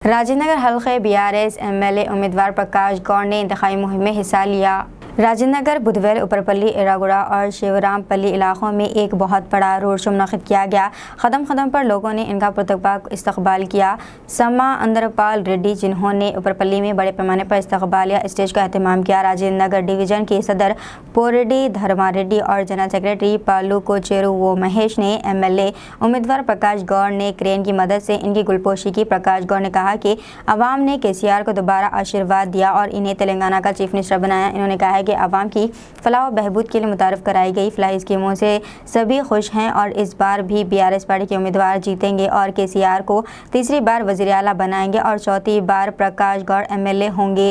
राजेंद्र नगर हल्के BRS MLA उम्मीदवार प्रकाश गौड़ ने इंतखाबी मुहिम में हिस्सा लिया। राजेंद्र नगर, बुधवेल, उपरपल्ली, एरागुड़ा और शिवरामपल्ली इलाकों में एक बहुत बड़ा रोड शो मुनक़िद किया गया। कदम पर लोगों ने इनका पुरतकबा इस्तकबाल किया। समा अंदरपाल रेड्डी, जिन्होंने उपरपल्ली में बड़े पैमाने पर इस्तकबालिया स्टेज का एहतमाम किया। राजेंद्र नगर डिवीज़न के सदर पोरेडी धर्मा रेड्डी और जनरल सेक्रेटरी पालू कोचेरू वो महेश ने एमएलए उम्मीदवार प्रकाश गौड़ ने क्रेन की मदद से इनकी गुलपोशी की। प्रकाश गौड़ ने कहा कि अवाम ने केसीआर को दोबारा आशीर्वाद दिया और इन्हें तेलंगाना का चीफ मिनिस्टर बनाया। इन्होंने कहा है कि अवाम की फलाह व बहबूद के लिए मुतारिफ कराई गई फलाही स्कीमों से सभी खुश हैं और इस बार भी बीआरएस पार्टी के उम्मीदवार जीतेंगे और केसीआर को तीसरी बार वज़ीर आला बनाएंगे और चौथी बार प्रकाश गौड़ एमएलए होंगे।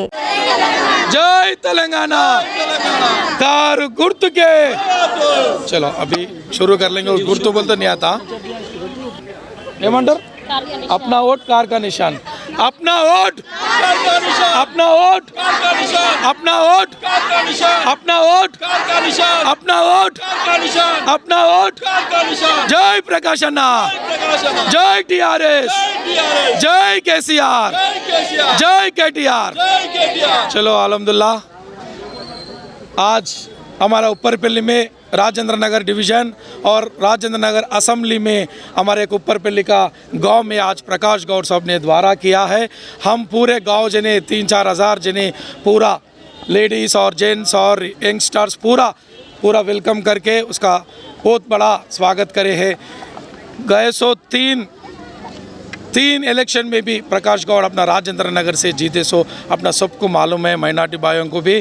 जय तेलंगाना, कार गुर्तु के। चलो अभी शुरू कर लेंगे। उस गुर्तु बोलते नहीं आता, अपना वोट कार का निशान, अपना वोट, अपना वोट, अपना वोट, अपना वोट, अपना वोट, अपना वोट। जय प्रकाश अन्ना, जय टीआरएस, जय केसीआर, जय केटीआर। चलो अल्हम्दुलिल्लाह, आज हमारा ऊपरपल्ली में राजेंद्र नगर डिवीज़न और राजेंद्र नगर असेंबली में हमारे एक ऊपरपल्ली का गांव में आज प्रकाश गौड़ साहब ने द्वारा किया है। हम पूरे गांव जने 3-4 हज़ार जने पूरा लेडीज़ और जेंट्स और यंगस्टर्स पूरा वेलकम करके उसका बहुत बड़ा स्वागत करे है। गए सो तीन इलेक्शन में भी प्रकाश गौड़ अपना राजेंद्र नगर से जीते। सो अपना सबको मालूम है, माइनॉरिटी भाइयों को भी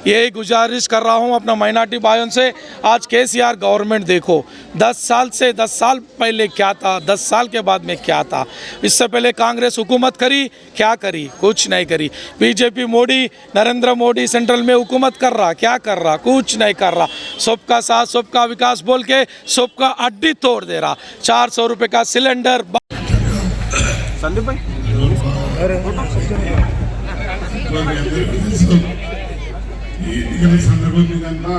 यही गुजारिश कर रहा हूँ अपना माइनॉरिटी भाइयों से। आज केसीआर गवर्नमेंट देखो 10 साल पहले क्या था, 10 साल के बाद में क्या था। इससे पहले कांग्रेस हुकूमत करी, क्या करी? कुछ नहीं करी। बीजेपी मोदी, नरेंद्र मोदी सेंट्रल में हुकूमत कर रहा, क्या कर रहा? कुछ नहीं कर रहा। सबका साथ सबका विकास बोल के सबका अड्डी तोड़ दे रहा। 400 रुपये का सिलेंडर। संदीप भाई సందర్భం మీదంతా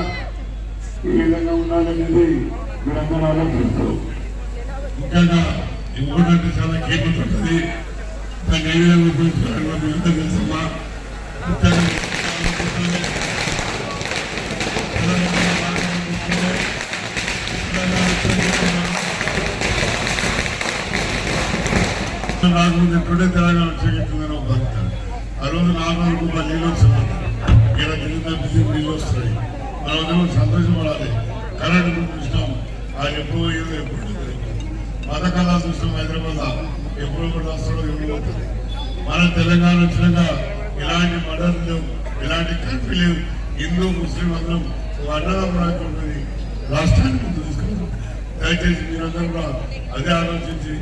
ఈ విధంగా ఉండాలనేది మీరందరూ ఆలోచిస్తారు. ముఖ్యంగా ఇంకోటంటే చాలా కీలకం ఉంటుంది. దాన్ని ఏ విధంగా ఉపయోగించుకోవాలో మీ అందరూ తెలుసమ్మా. ముఖ్యంగా నాలుగు తెలంగాణ వచ్చేస్తుందని ఒక భక్త ఆ రోజు 400 రూపాయలు నీళ్ళు వచ్చింది. ఇలా గిరిజన నీళ్ళు వస్తాయి. మనం సంతోషపడాలి. కరెంటు చూసినాం, అది ఎప్పుడు పథకాల చూసినాం. హైదరాబాద్ ఎప్పుడు కూడా వస్తాడో ఎప్పుడు పోతుంది. మన తెలంగాణ వచ్చినాక ఇలాంటి మర్డర్లు లేవు, ఇలాంటి కల్పి లేవు. హిందూ ముస్లిం అందరం అన్నదమ్ముడు రాష్ట్రాన్ని ముందు తీసుకున్నాం. దయచేసి మీరందరూ కూడా అదే ఆలోచించి